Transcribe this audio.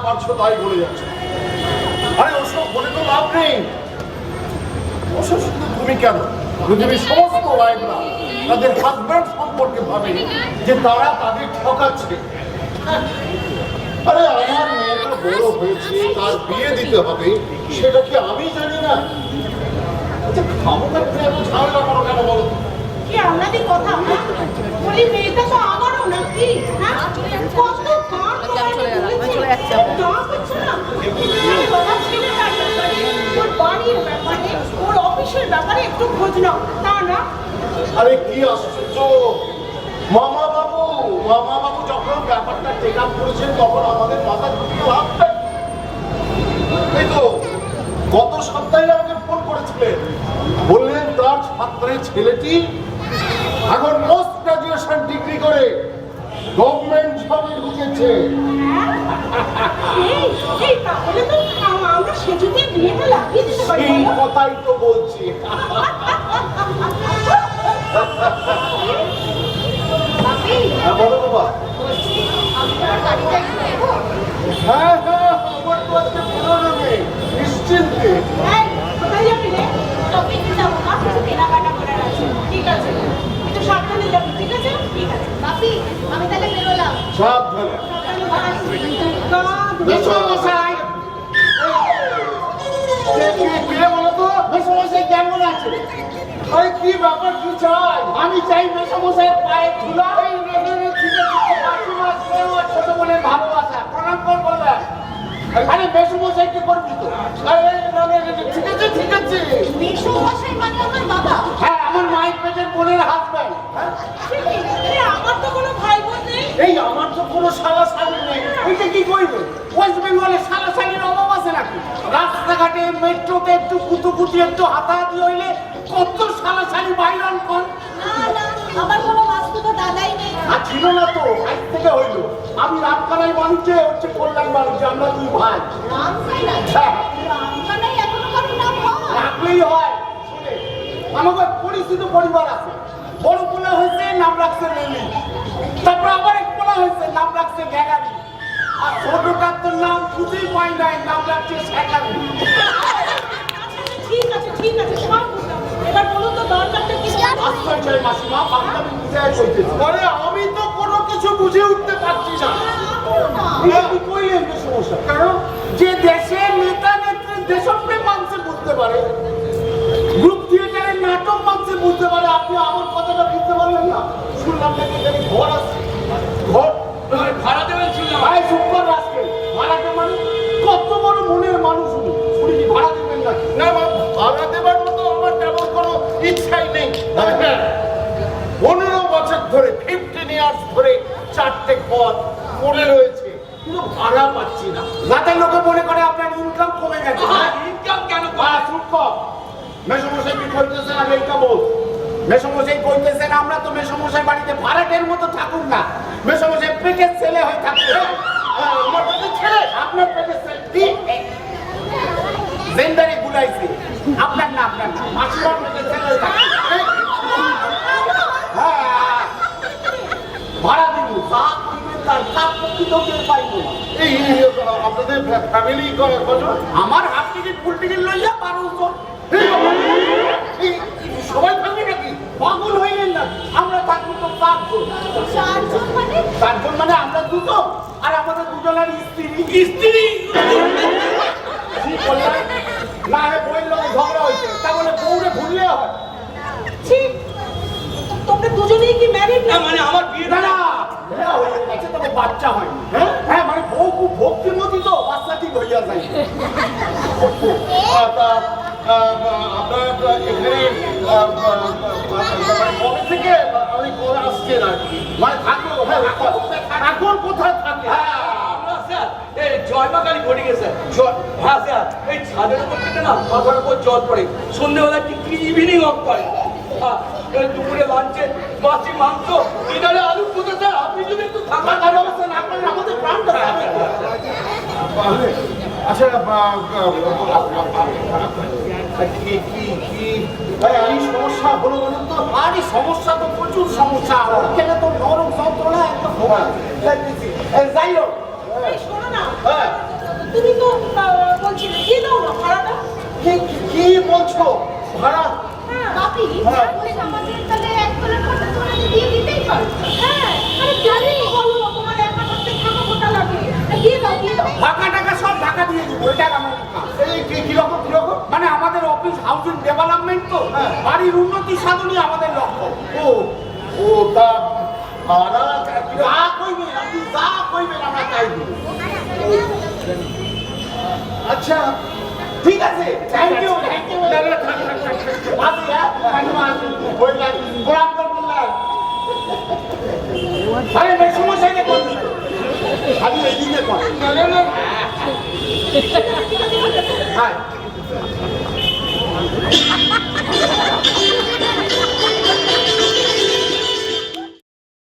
পারছো তাই বলে যাচ্ছে। আরে ওসব বলে তো লাভ নেই। ওসব শুধু তুমি কেন, পৃথিবীর সমস্ত ওয়াইফরা তাদের হাজব্যান্ড সম্পর্কে ভাবে যে তারা তাদের ঠকাচ্ছে। আরে আমার মেয়েটা বড় হয়েছে, তার বিয়ে দিতে হবে, সেটা কি আমি জানি না? আচ্ছা খামোখা তুমি এত ঝামেলা করো কেন বলো? কি আপনাদের কথা না বলি, মেয়েটা তো আমারও নাকি। হ্যাঁ কত কার চলে যাচ্ছে না বাবা ছেলেটার ব্যাপারে, ওর বাড়ির ব্যাপারে, ওর অফিসের ব্যাপারে একটু খোঁজ নাও, তা না? আরে কি আশ্চর্য! মামা বাবু যখন ব্যাপারটা টেক আপ করেছেন তখন আমাদের মাথা ঢুকতে লাভ নাই। এই তো গত সপ্তাহে আমাকে ফোন করেছিলেন, বললেন তার ছাত্রের ছেলেটি এখন পোস্ট গ্রাজুয়েশন ডিগ্রি করে গভর্নমেন্ট জবে ঢুকেছে। এই তাহলে তো আমরা সেজুতে বিয়েটা লাগিয়ে দিতে পারি। এই কথাই তো বলছি। বলো বাবা। হ্যাঁ আমার তো আজকে বেরোনো নেই, নিশ্চিন্তে। কোথায় যাবি রে? শপিং যাবো না, কিছু কেনাকাটা করার আছে। ঠিক আছে, একটু সাবধানে যাবি। ঠিক আছে ঠিক আছে বাপি, আমি তাহলে বেরোলাম। সাবধানে। কেমন আছে? কি ব্যাপার, কি চাই? আমি চাই মেসমশাইয়ের পায়ে ধুলা। ছোট বোনের ভালোবাসা প্রণাম করবেন। আরে মেসমশাই কি করবি তো? ঠিক আছে ঠিক আছে। মেসমশাই মানে আমার বাবা? হ্যাঁ, আমার মায়ের পেটের বোনের হাজব্যান্ড। আমার তো কোনো ভাই বোন নেই। এই আমার তো কোনো শালা শালি নেই। এটা কি করবে? ওয়েস্ট বেঙ্গলে সালাসালির অভাব আছে নাকি? রাস্তাঘাটে মেট্রোতে একটু কুতুকুতি একটু হাতাহাতি হইলে কত সালাসালি বাইরন কর। না আমার কোনো বাস্তব দাদাই নেই। আর ছিল না তো, আজ থেকে হইল। আমি রামকানাই মানুষে হচ্ছে কল্যাণ মানুষ, আমরা দুই ভাই। রামকানাই এখনো কারো নাম হয়? রাখলেই হয়। আমাদের পরিচিত পরিবার আছে। বড় পোলা হয়েছে, নাম রাখছে রেলি। তারপর আবার এক পোলা হয়েছে, নাম রাখছে গ্যাগারি। আর ছোটটার তো নাম খুঁজেই পাই নাই, নাম রাখছে শেখারি। ঠিক আছে সব বুঝলাম। এবার বলুন তো দরকারটা কি? আশ্চর্য মাসিমা, বাংলামি বুঝে চলতেছে। আরে আমি তো কোনো কিছু বুঝে উঠতে পারছি না। কি কইলেন সমস্যা? কারণ যে দেশের নেতা নেত্রী দেশপ্রেম মানুষে বুঝতে পারে, গ্রুপ থিয়েটারের নাটক মানুষে বুঝতে পারে, আপনি আমার কথাটা বুঝতে পারলেন না? শুনলাম নাকি এখানে ঘর আছে। ঘর ভাড়া দেবেন শুনলাম। ভাই সুপার রাজকে ভাড়া দেবেন মানে? কত বড় মনের মানুষ উনি, শুনি ভাড়া দেবেন নাকি? না ভাড়া দেবার মতো আমার তেমন কোনো ইচ্ছাই নেই। 15 বছর ধরে 15 ইয়ার্স ধরে 4টে পথ পড়ে রয়েছে, কিন্তু ভাড়া পাচ্ছি না। যাতে লোকে মনে করে আপনার ইনকাম কমে গেছে। ইনকাম কেন? চুপ কর। মেসমশাই কি কইতেছেন আমি এইটা বল। মেসমশাই কইতেছেন আমরা তো মেসমশাই বাড়িতে ভাড়াটের মতো থাকুন না, মেসমশাই পেটের ছেলে হয়ে থাকতে। আমার পেটের ছেলে? আপনার পেটের ছেলে জেন্ডারে গুলাইছে। আপনার না মাসিমার পেটের ছেলে হয়ে থাকতে। হ্যাঁ, ভাড়া দিব, সাপ দিবেন, তার সাপ প্রকৃত টের পাইব না। এই আপনাদের ফ্যামিলি কত? আমার হাফ টিকিট ফুল টিকিট লইয়া 12 জন। সবাই থাকবে নাকি? পাগল হইলেন না? আমরা থাকবো তো 4 জন। 4 জন মানে? 4 জন মানে আমরা দুজন আর আমাদের দুজনের স্ত্রী। কি বললেন? না হে বইয়ের লোকে ঝগড়া হয়েছে, তা বলে বউরে ভুললে হয়? ঠিক, তোমরা দুজনেই কি ম্যারিড না? মানে আমার বিয়ে না না, বিয়ে হয়ে গেছে, তবে বাচ্চা হয়নি। হ্যাঁ মানে বউ খুব ভক্তিমতী তো, বাচ্চা ঠিক হইয়া যায়। আপনার এখানে কবে থেকে আমি করে আসছেন আর কি? মানে থাকলো এখন কোথায় থাকে? আমরা স্যার এই জয়মাকালী ঘটে গেছে। হ্যাঁ স্যার, এই ছাদের উপর থেকে না মাথার উপর জল পড়ে, সন্ধ্যেবেলা ঠিক ইভিনিং অফ করে। দুপুরে লাঞ্চে মাছি মাংস, ডিনারে আলু পোতা। স্যার আপনি যদি একটু থাকার অবস্থা না আপনার আমাদের প্রাণটা। আচ্ছা কি সমস্যা হলো বলুন তো? আরে সমস্যা তো প্রচুর সমস্যা, ওখানে তো নরম যন্ত্রণা একদম। যাই হোক, শোনো না, হ্যাঁ বলছো ভাড়া বাপি ওই আমাদের তাহলে এক তলার কথা তোরা দিয়ে দিতেই পারো হ্যাঁ আরে জানি বলো তোমার একা করতে থাকা গোটা লাগে দিয়ে দাও ফাঁকা টাকা সব ঢাকা দিয়ে দিব, এটা আমার কাজ। এই কিরকম কিরকম মানে আমাদের অফিস হাউজিং ডেভেলপমেন্ট তো বাড়ির উন্নতি সাধনই আমাদের লক্ষ্য। ও ও তা ভাড়া যা কইবেন আপনি যা কইবেন আমরা তাই দিব। আচ্ছা ঠিক আছে, থ্যাংক ইউ থ্যাংক ইউ। আসি হ্যাঁ, ওই গোলাম করলাম। আরে বেশি সমস্যা নেই করবি, খালি এদিকে কর। হ্যাঁ